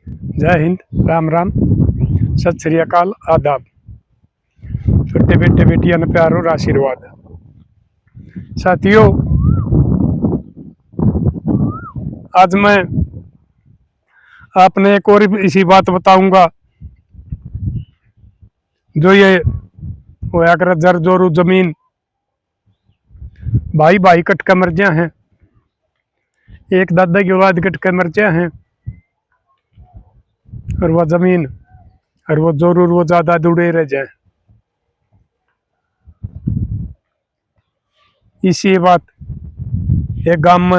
जय हिंद, राम राम, सत श्री अकाल, आदाब। छोटे बेटे बेटियां ने प्यार और आशीर्वाद। साथियों, आज मैं आपने एक और इसी बात बताऊंगा जो ये होया कर जर जोरू जमीन भाई भाई कट के मर जा हैं, एक दादा की औलाद कट के मर जा हैं, और वह जमीन और वो जोरू वो ज्यादा जुड़े रह जाए। इसी बात एक गांव में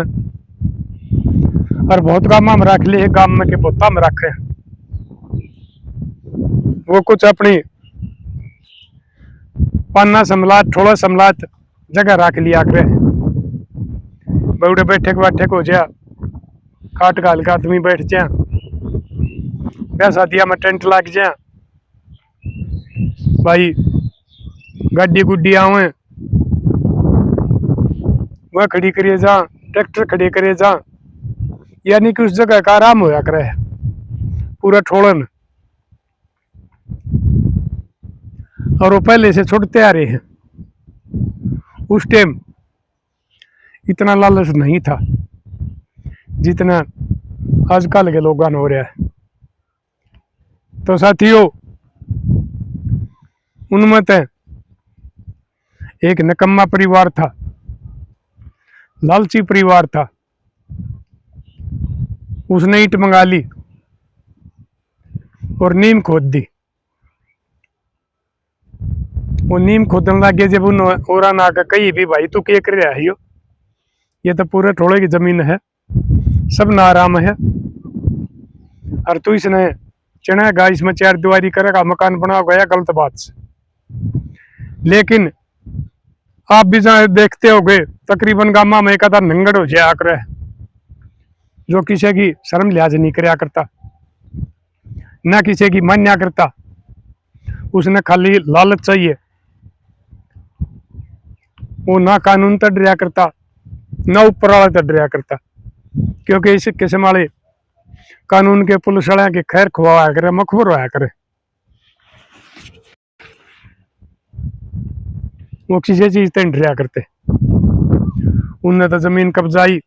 और बहुत गांव में रख ली, गांव में के पोता में रखे। वो कुछ अपनी पन्ना समलात थोड़ा समलात जगह रख लिया करे, बउड़े बैठे हो जा, काट घाल के आदमी बैठ जा, ब्याह शादिया में टेंट लग जा, भाई गाड़ी गुड्डी आवे वह खड़ी करिए जा, ट्रैक्टर खड़ी करिए जा, यानी कि उस जगह का आराम होया करे पूरा ठोलन। और वो पहले से छुटते आ रहे हैं। उस टाइम इतना लालच नहीं था जितना आजकल के लोगों हो रहा है। तो साथियों, उनमें तो एक निकम्मा परिवार था, लालची परिवार था। उसने ईंट मंगा ली और नीम खोद दी। वो नीम खोदने लगे जब उन और ना का कही भी भाई तू क्या कर रहा है, ये तो पूरे थोड़े की जमीन है, सब नाराम है, और तू इसने चढ़ेगा इसमें चार दीवारी करेगा मकान बना गया, गलत बात से। लेकिन आप भी देखते होगे तकरीबन गामा में एक आधा नंगड़ हो जाया करे जो किसी की शर्म लिहाज नहीं करया करता, ना किसी की मान्या करता। उसने खाली लालच चाहिए, वो ना कानून तड़ रहा करता ना ऊपर वाला तड़ रहा करता, क्योंकि इस किस्म वाले कानून के पुलिस वाले के खैर खुआया करे, मखबूर होया करे। वो किसी चीज तंड रहा करते। उनने तो जमीन कब्जाई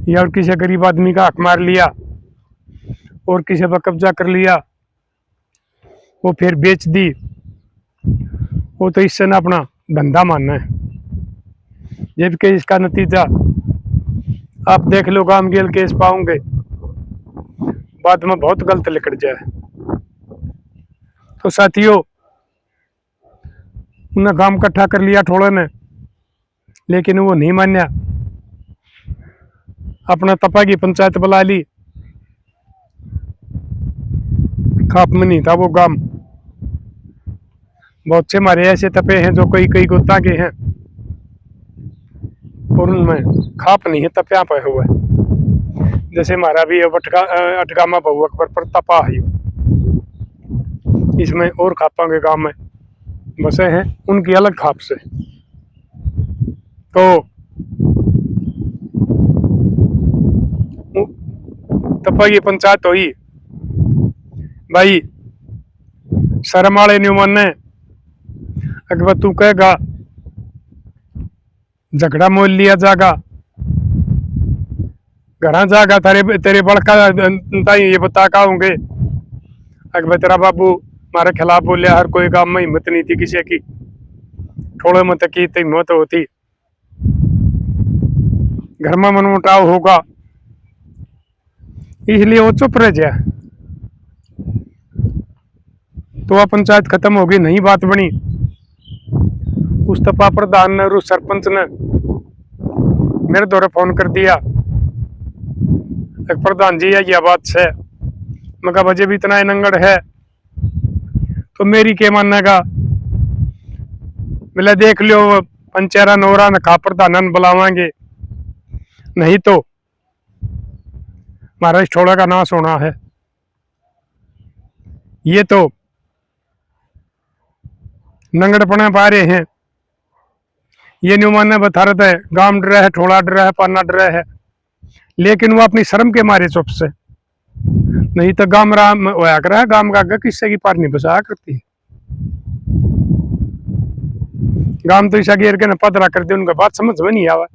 या और किसी गरीब आदमी का हक मार लिया और किसी पर कब्जा कर लिया, वो फिर बेच दी। वो तो इससे ना अपना धंधा मानना है, जबकि इसका नतीजा आप देख लो, गांव गेल केस पाओगे बाद में बहुत गलत लिखट जाए। तो साथियों, उन्हें काम इकट्ठा कर लिया थोड़े ने, लेकिन वो नहीं मान्या। अपना तपा की पंचायत बुला ली, खाप में नहीं था वो गांव। बहुत से हमारे ऐसे तपे हैं जो कई कई गोता के हैं और उनमें खाप नहीं है, तपिया पे हुआ है। जैसे हमारा भी अटगामा बहु अकबर पर तपा है, इसमें और खापा के गांव में बसे हैं, उनकी अलग खाप से। तो तपा की पंचायत हुई, भाई शर्म वाले न्यूमन ने अकबर तू कहेगा झगड़ा मोल लिया जागा, घर जागा तेरे बड़का ये बता का होंगे। अकबर तेरा बाबू हमारे खिलाफ बोलिया, हर कोई काम में हिम्मत नहीं थी किसी की, थोड़े मत की तो हिम्मत होती, घर में मनमुटाव होगा, इसलिए वो चुप रह जाए। तो वह पंचायत खत्म होगी, नहीं बात बनी। उस तपा प्रधान ने और उस सरपंच ने मेरे द्वारा फोन कर दिया, एक प्रधान जी यह बात है। मैं कहा बजे भी इतना नंगड़ है तो मेरी क्या मानने का, बोले देख लो पंचायत नोरा ने खा प्रधान बुलावांगे, नहीं तो हमारा इस छोड़ा का नाश होना है। ये तो नंगड़पने पा रहे हैं, ये न्यूमान ने बता रहे थे गांव डर है, ठोड़ा डर है, पाना डर है, लेकिन वो अपनी शर्म के मारे चुप से। नहीं तो गाम राम होया करा, गाम का आगे किससे की पार नहीं बसा करती। गाम तो ईसा घेर के न पदरा कर दे, उनका बात समझ में नहीं आवा।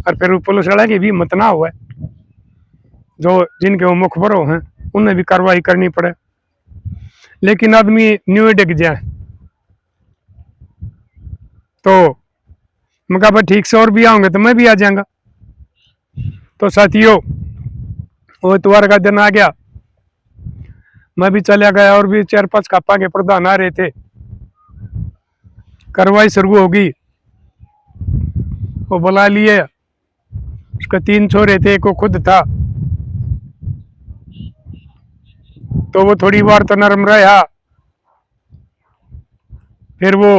और फिर पुलिस वाला की भी हिम्मत ना हुआ, जो जिनके वो मुखबरों हैं उन्हें भी कार्रवाई करनी पड़े। लेकिन आदमी न्यू डिग जाए तो मैं कहा भाई ठीक से और भी आऊंगे तो मैं भी आ जाऊंगा। तो साथियों, वो इतवार का दिन आ गया, मैं भी चला गया और भी 4-5 कापा के प्रधान आ रहे थे। कार्रवाई शुरू होगी, वो बुला लिए। उसके 3 छोरे थे, एक वो खुद था, तो वो थोड़ी बार तो नरम रहा। फिर वो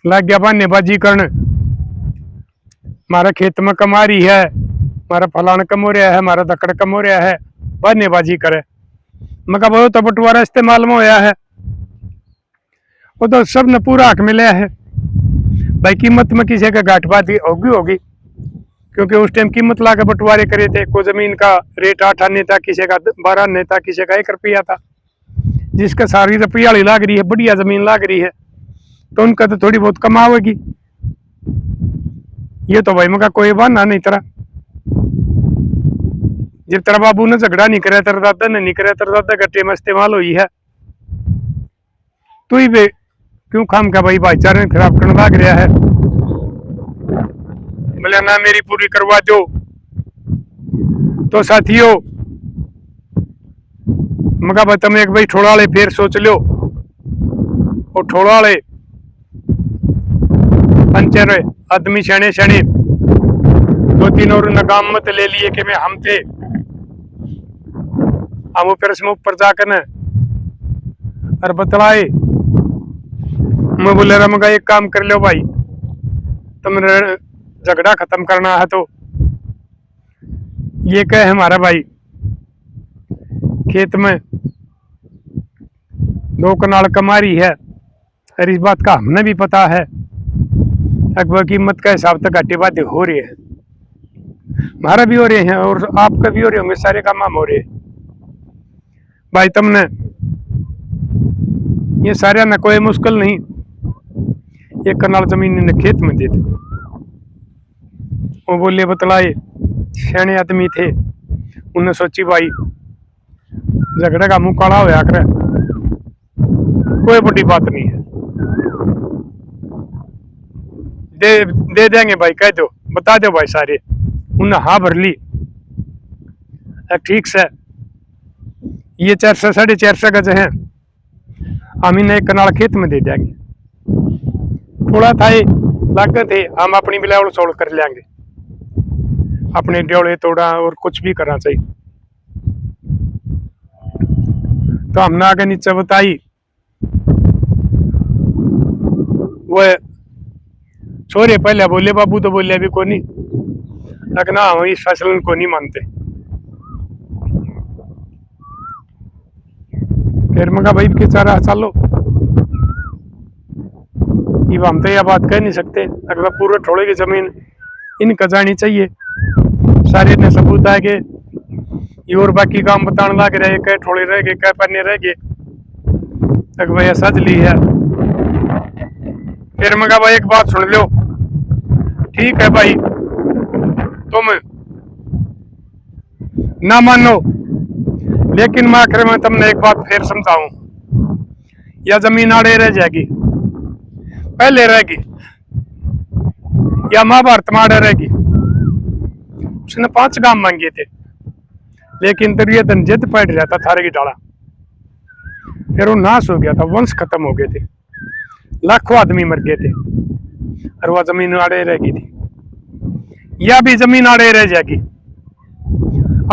लग गया बहानेबाजी करने, हमारा खेत में कमारी है, हमारा फलान कम हो रहा है, हमारा दकड़ कम हो रहा है, बहानेबाजी करे। मैं कहा वो तो बंटवारा इस्तेमाल में होया है, वो तो सब ने पूरा हक मिला है भाई। कीमत में किसी का घाट होगी, क्योंकि उस टाइम कीमत ला के बंटवारे करे थे। कोई जमीन का रेट 8 आने था, किसी का 12 आने था, किसी का 1 रुपया था। जिसका सारी रुपया लाग रही है, बढ़िया जमीन लाग रही है, तो उनका तो थोड़ी बहुत कमाओगी। ये तो भाई मका कोई बहाना नहीं तेरा। जब तेरा बाबू ने झगड़ा नहीं करे, तेरा दादा ने नहीं करे, तेरा दादा गट्टे में इस्तेमाल हुई है, तू ही बे क्यों खाम का भाई भाईचारे खराब करने लग रहा है। बोले ना मेरी पूरी करवा दो। तो साथियों, मगा भाई तुम एक भाई ठोड़ाले फिर सोच लो। और ठोड़ाले पंचर आदमी शने शने 2-3 और नकाम मत ले लिए कि मैं हम थे। हम ऊपर से ऊपर जाकर न और बतलाए। मैं बोले रहा, मगा एक काम कर लो भाई, तुम झगड़ा खत्म करना है तो ये कह हमारा भाई खेत में 2 कनाल कमारी है, और इस बात का हमें भी पता है। अकबर कीमत का हिसाब तक घाटे बातें हो रही है, हमारा भी हो रहे हैं और आपका भी हो रहे होंगे, सारे काम हो रहे हैं भाई। तुमने ये सारे न कोई मुश्किल नहीं, 1 कनाल जमीन ने खेत में दे दी। वो बोले बतलाए, सियाने आदमी थे, उन्हें सोची भाई झगड़े का मुंह काला होया करे, कोई बड़ी बात नहीं है, दे देंगे भाई, कह दो, बता दो भाई सारे। उन्हें हाँ भर ली, ठीक से ये 400-450 गज है, हम इन्हें 1 कनाल खेत में दे देंगे। थोड़ा था लागत है, हम अपनी बिलावल सोल कर लेंगे, अपने ड्योले तोड़ा और कुछ भी करना चाहिए। तो हमने आगे नीचे बताई, वो छोरे पहले बोले, बाबू तो बोले अभी को नहीं, लेकिन हम इस फैसले को नहीं मानते। फिर मगा भाई के चारा चलो, हम तो यह बात कह नहीं सकते, अगला पूरे ठोड़े की जमीन इनका जानी चाहिए। सारे ने सबूत है कि ये और बाकी काम बताने लग रहे, कह ठोड़े रह गए, कह पन्ने रह गए, तक भाई सज ली है। फिर मगा भाई एक बात सुन लो, ठीक है भाई तुम ना मानो, लेकिन मैं आखिर में तुमने एक बात फिर समझाऊं, या जमीन आड़े रह जाएगी, पहले रहेगी, या महाभारत में आड़े रहेगी। उसने 5 गांव मांगे थे, लेकिन दुर्योधन जिद पड़ रहा था थारे की डाला, फिर वो नाश हो गया था, वंश खत्म हो गए थे, लाखों आदमी मर गए थे, और वह जमीन आड़े रहेगी थी, या भी जमीन आड़े रह जाएगी।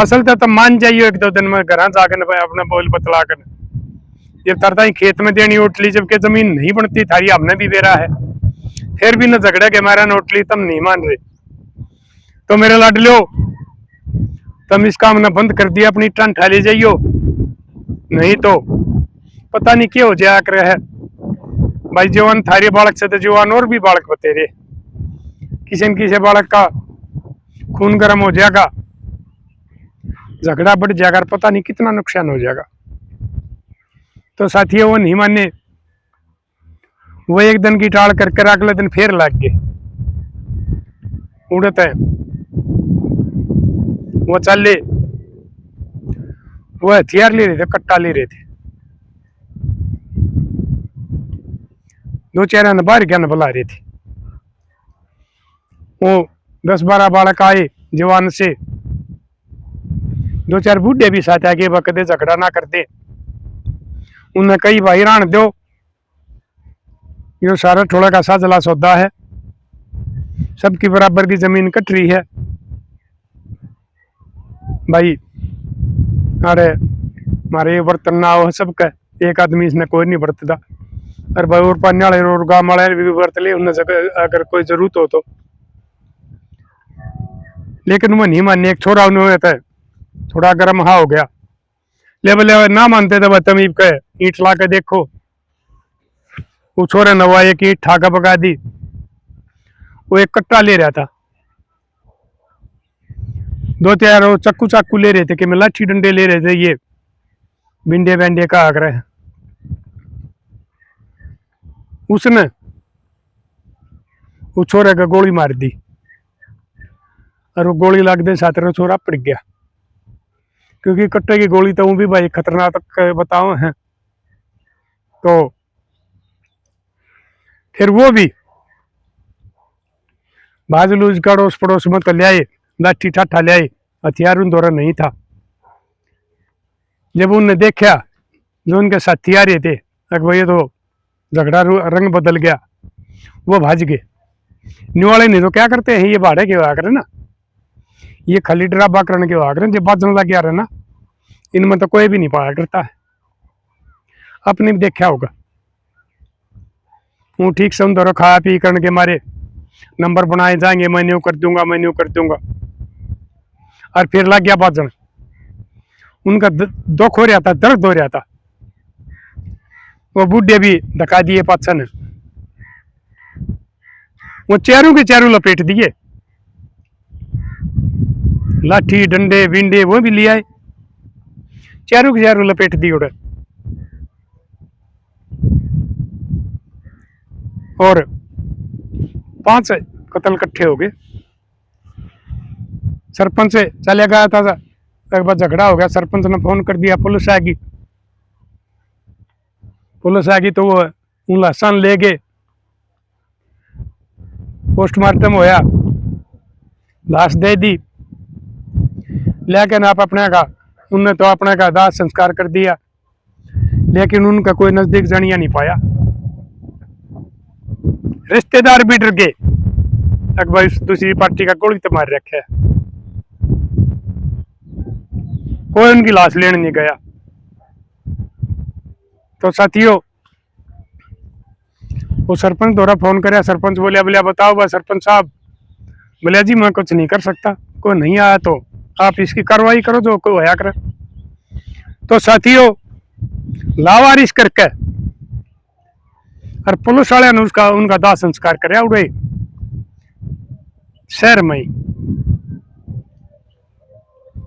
असल तो तुम मान जाइयो 1-2 दिन में घर जाकर अपना बोल बतला कर, जब तरता ही खेत में देनी उठली, जबकि जमीन नहीं बनती थारी, हमने भी बेरा है, फिर भी न झगड़े के मारा न उठली, तुम नहीं मान रहे। तो मेरे लाडलो, तुम इस काम ने बंद कर दिया, अपनी टन ठा ले जाइयो, नहीं तो पता नहीं क्या हो जाया करे है भाई। जवान थारे बालक से तो जवान और भी बालक बतेरे, किसी न किसी बालक का खून गर्म हो जाएगा, झगड़ा बढ़ जाएगा और पता नहीं कितना नुकसान हो जाएगा। तो साथियों वो नहीं माने, वो एक दिन की टाल करके अगले दिन फिर लग गए उड़ते हैं। वो चले, वो हथियार ले रहे थे, कट्टा ले रहे थे। दो चार ने बाहर क्या बुला रहे थे। वो 10-12 बालक आए जवान से, दो चार बूढ़े भी साथ आगे बकदे झगड़ा ना करते। उन्हें कई भाई रान दो, यो सारा थोड़ा का साझला सौदा है, सबकी बराबर की जमीन कट रही है भाई। अरे मारे बर्तन ना हो सबका, एक आदमी इसने कोई नहीं बरतता। अरे भाई और पानी वाले और गांव वाले भी बरत ले उन्हें अगर कोई जरूरत हो तो। लेकिन वो नहीं मानने। एक छोरा उन्होंने रहता है, थोड़ा गर्म हा हो गया, ले बोले ना मानते तो बदतमीज कहे ईंट ला के देखो। वो छोरे नवा एक ईंट ठाका पका दी। वो एक कट्टा ले रहा था, दो चार चक्कू चाकू ले रहे थे कि मैं लाठी डंडे ले रहे थे, ये भिंडे बैंडे का आग रहे। उसने वो छोरे का गोली मार दी और वो गोली लग दे साथ छोरा पड़ गया। क्योंकि कट्टे की गोली तो वो भी भाई खतरनाक बताओ है। तो फिर वो भी बाजलूज का अड़ोस पड़ोस में तो लियाए, लाठी ठाठा लियाए, हथियार उन दौरान नहीं था। जब उनने देखा जो उनके साथी आ रहे थे, भाई तो झगड़ा रंग बदल गया, वो भाज गए। न्यू वाले नहीं तो क्या करते हैं, ये भाड़े के हुआ करे ना, ये खाली ड्राबा करने के हुआ करे, जब बाजन लग गया रहे ना, इनमें तो कोई भी नहीं पाया करता है। अपने भी देखा होगा, वो ठीक से उन दोनों खा पी करने के मारे नंबर बनाए जाएंगे, मैं न्यू कर दूंगा, मैं न्यू कर दूंगा, और फिर लग गया बाजन। उनका दुख हो रहा था, दर्द हो रहा था। वो बूढ़े भी धका दिए पाछा ने, वो चारों के चारों लपेट दिए, लाठी डंडे विंडे वो भी ले आए, चारों के चारों लपेट दिए उड़े। और 5 कत्ल इकट्ठे हो गए। सरपंच चले गया था, एक बार झगड़ा हो गया, सरपंच ने फोन कर दिया, पुलिस आ गई। पुलिस आ गई तो वो उन लाशान ले गए, पोस्टमार्टम होया, लाश दे दी, लेकिन आप अपने का उनने तो अपने का दाह संस्कार कर दिया, लेकिन उनका कोई नजदीक जानिया नहीं पाया। रिश्तेदार भी डर गए, भाई दूसरी पार्टी का गोली तो मार रखा है, कोई उनकी लाश लेने नहीं गया। तो साथियों वो सरपंच द्वारा फोन कराया, सरपंच बोलिया बोलिया बताओ बा सरपंच साहब। बोलिया जी मैं कुछ नहीं कर सकता, कोई नहीं आया तो आप इसकी कार्रवाई करो जो कोई होया करे। तो साथियों लावारिश करके और पुलिस वाले ने उसका उनका दाह संस्कार कराया उड़े शहर में ही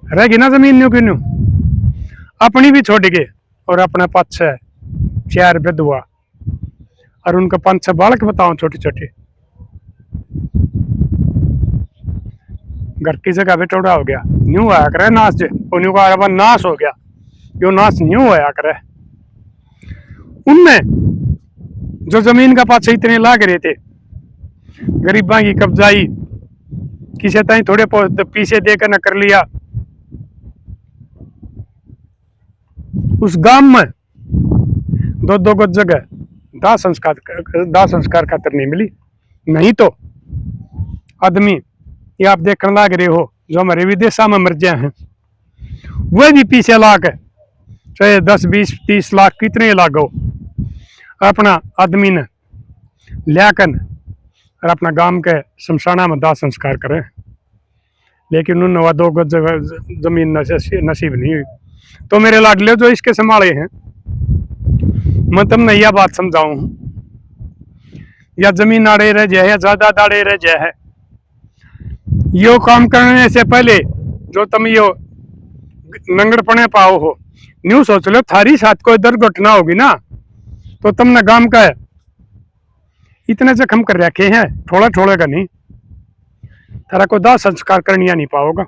रहेगी ना जमीन न्यू की न्यू, अपनी भी छोड़ गए और अपने 5-6 विधवा और उनका 5-6 बालक बताओ छोटे छोटे। घर की जगह पे टोड़ा हो गया, न्यू आया करे नाश जे, न्यू का नाश हो गया, यो नाश न्यू आया करे। उनने जो जमीन का पाछे इतने लाग रहे थे, गरीबा की कब्जाई किसी ताई थोड़े पीछे देकर न कर लिया। उस गांव में 2-2 गज जगह दाह संस्कार खातर नहीं मिली। नहीं तो आदमी ये आप देखने लाग रहे हो जो हमारे विदेशा में मर गए हैं, वह भी पीछे लाग चाहे 10-20-30 लाख कितने लागो अपना आदमी ने लियाकन और अपना गांव के शमशाना में दाह संस्कार करें। लेकिन उन्होंने 2 गज जमीन नसीब नहीं हुई। तो मेरे लाडले जो इसके संभाले हैं, मैं तुमने यह बात समझाऊं, या जमीन आड़े रह जाए या ज्यादा दाड़े रह जाए, यो काम करने से पहले जो तुम यो नंगड़पने पाओ हो। न्यू सोच लो थारी साथ कोई दुर्घटना होगी ना तो तुमने गांव का इतने जख्म कर रखे हैं, थोड़ा थोड़ा का नहीं। थारा को दाह संस्कार करनिया नहीं पाओगा,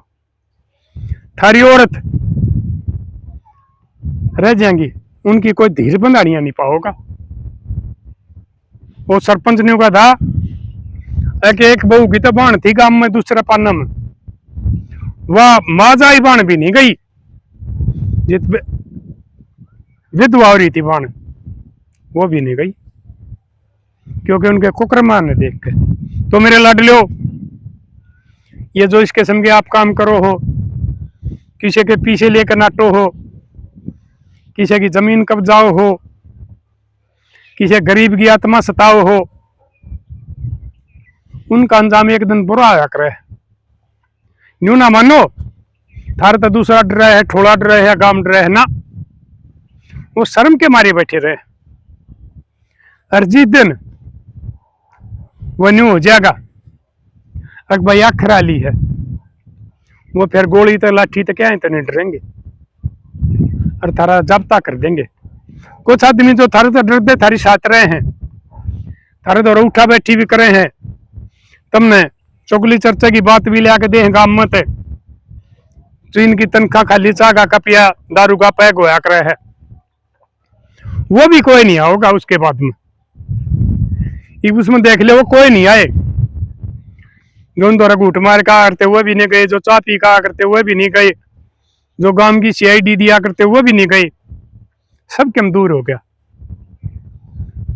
थारी औरत रह जाएंगी, उनकी कोई धीर बंधानिया नहीं पाओगा। वो सरपंच ने कहा था एक बहू की तो बाण थी गांव में, दूसरा पाना में वह माजाई बाण भी नहीं गई, जित विधवा हो रही थी बाण वो भी नहीं गई, क्योंकि उनके कुकरमा ने देख के। तो मेरे लाडलियो, ये जो इस किस्म के आप काम करो हो, किसी के पीछे लेकर नाटो हो, किसी की जमीन कब्जाओ हो, किसी गरीब की आत्मा सताओ हो, उनका अंजाम एक दिन बुरा आया करे। न्यू ना मानो थार तो दूसरा डर है, ठोड़ा डर है, गांव डर है ना, वो शर्म के मारे बैठे रहे। और जिस दिन वो न्यू हो जाएगा अक भाई आखिर ली है, वो फिर गोली तो लाठी तो क्या है तो नहीं डरेंगे और थारा जब्ता कर देंगे। कुछ आदमी जो थारे तो डरते थारी साथ रहे हैं, थारे तो उठा बैठी भी करे हैं, तुमने चुगली चर्चा की बात भी लिया के दे गांव में थे, जो इनकी तनख्वाह खाली चागा का पिया दारू का पैक होया करे है, वो भी कोई नहीं आओगा उसके बाद में। उसमें देख ले वो कोई नहीं आए, जो उन द्वारा घूट मार का करते हुए भी नहीं गए, जो चाह पी का करते हुए भी नहीं गए, जो गांव की CID दिया करते हुए भी नहीं गए, सब कम दूर हो गया।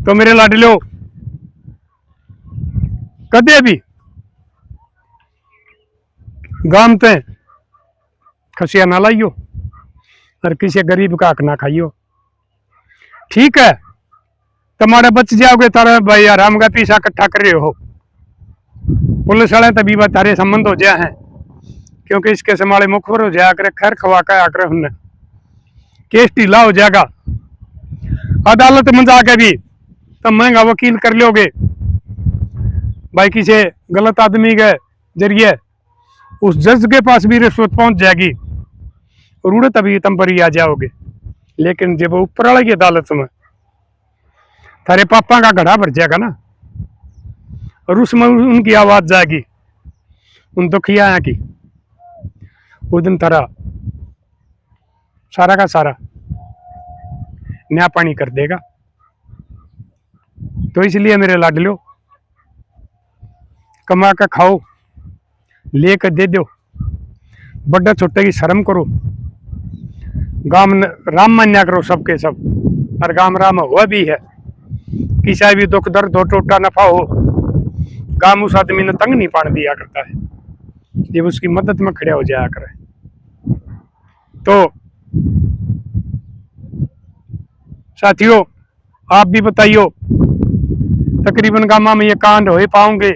तो मेरे लाडलो, कदे भी गांव ते खसिया ना लाइयो और किसी गरीब का हक ना खाइयो। ठीक है, तुम्हारे बच जाओगे, तारा भाई आराम का पीछा इकट्ठा कर रहे हो, पुलिस वाले तभी तारे संबंध हो जाए हैं, क्योंकि इसके समाले मुखबर हो जाया करे, खैर खवा का आकर हमने केस ढीला हो जाएगा। अदालत में जाके भी तुम महंगा वकील कर लोगे भाई, किसी गलत आदमी के जरिए उस जज के पास भी रिश्वत पहुंच जाएगी और उड़े तभी तुम पर ही आ जाओगे। लेकिन जब ऊपर वाले की अदालत में थारे पापा का घड़ा भर जाएगा ना, और उसमें उनकी आवाज जाएगी उन दुखिया की, उस दिन थारा सारा का सारा न्याय पानी कर देगा। तो इसलिए मेरे लाडलो, कमा कर खाओ, लेकर दे दो, बड़ा छोटे की शर्म करो, गाम राम मान्या करो सबके सब, और गाम राम हुआ भी है। किसी भी दुख दर्द हो, टोटा नफा हो, गाम उस आदमी ने तंग नहीं पान दिया करता है, जब उसकी मदद में खड़े हो जाया करे। तो साथियों, आप भी बताइयो, तकरीबन गामा में ये कांड हो पाओगे।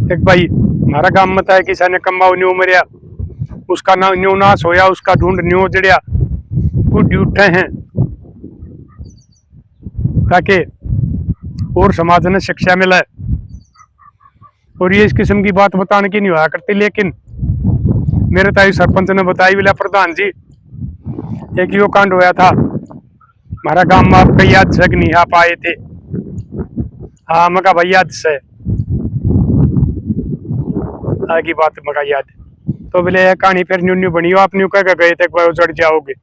एक भाई हमारा गांव में था, किसी ने कमाऊ न्यू मरिया, उसका ना न्यू नाश होया, उसका ढूंढ न्यू जड़िया, गुड्डी उठे हैं, ताकि और समाज ने शिक्षा मिले। और ये इस किस्म की बात बताने की नहीं हुआ करती, लेकिन मेरे ताई सरपंच ने बताई, बोला प्रधान जी एक यो कांड होया था हमारा गांव में, आपका याद से नहीं आप आए थे? हाँ, मका भाई याद से आगे बात मका याद। तो बोले कहानी फिर न्यू न्यू बनी हो, आप न्यू कह गए थे उजड़ जाओगे,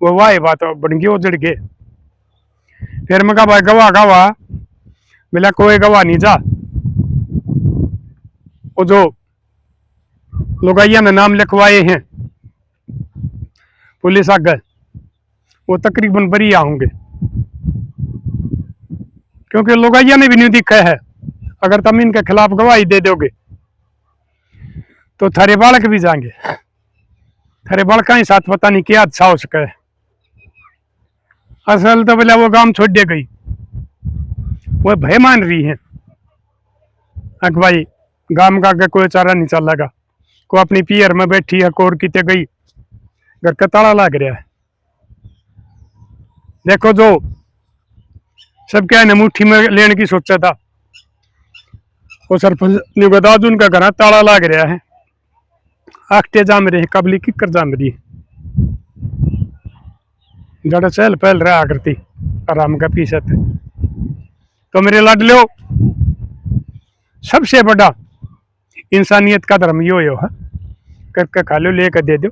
वो वाह बात बन गई, उजड़ गए। फिर मका भाई गवाह गवाह, बोला कोई गवाह नहीं जा, वो जो लुगाइया ने नाम लिखवाए हैं पुलिस आगे, वो तकरीबन बरी होंगे, क्योंकि लुगाइया ने भी नहीं दिखा है। अगर तुम इनके खिलाफ गवाही दे दोगे तो थारे बालक भी जाएंगे, थारे बालका ही साथ पता नहीं क्या अच्छा हो सके। असल तो बोला वो गांव छोड़ दे गई, वो भय मान रही है अक भाई गांव का आगे कोई चारा नहीं चलेगा, को अपनी पियर में बैठी है, कोर किते गई, घर का ताला लग रहा है। देखो जो सब क्या है मुट्ठी में लेने की सोचा था, वो सरपंच ने बता दो उनका घर ताला लग रहा है, आखते जा मेरे कबली की कर जा मेरी जड़ चहल पहल रहा करती आराम का पीछे थे। तो मेरे लाडलो सबसे बड़ा इंसानियत का धर्म यो है, करके खा लो लेकर दे दो,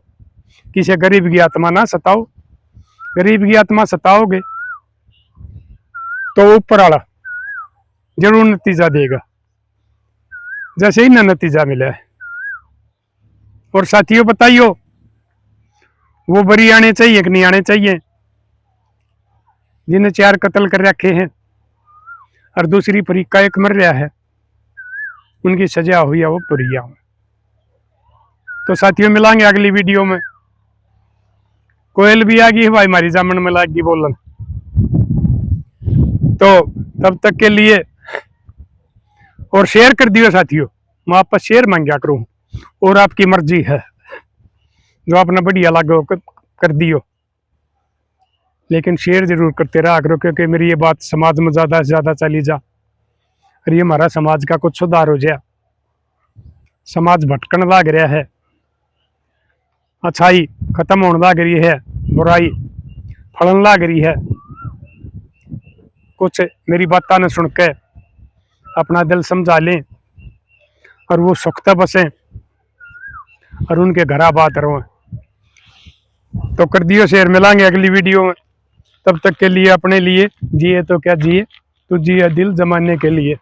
किसी गरीब की आत्मा ना सताओ। गरीब की आत्मा सताओगे तो ऊपर वाला जरूर नतीजा देगा, जैसे ही ना नतीजा मिला है। और साथियों बताइयो वो बरी आने चाहिए कि नहीं आने चाहिए, जिन्हें 4 कत्ल कर रखे हैं और दूसरी फरीका एक मर रहा है, उनकी सजा हुई है वो बुरिया। तो साथियों मिलांगे अगली वीडियो में। कोयल भी आ गई है भाई हमारी जामन में लागी बोलन। तो तब तक के लिए और शेयर कर दियो साथियों, मैं आप पर शेयर मांगा करूं और आपकी मर्जी है, जो आपने बढ़िया लागो कर दियो, लेकिन शेयर जरूर करते रहा करो, क्योंकि मेरी ये बात समाज में ज्यादा से ज्यादा चली जा और ये हमारा समाज का कुछ सुधार हो जाए। समाज भटकन लाग रहा है, अच्छाई खत्म होने लग रही है, बुराई फलन लग रही है। कुछ मेरी बात न सुन के अपना दिल समझा लें और वो सुखता बसें और उनके घर आबाद रहो। तो कर दियो शेयर, मिलांगे अगली वीडियो में। तब तक के लिए अपने लिए जिए तो क्या जिए, तो जिए दिल जमाने के लिए।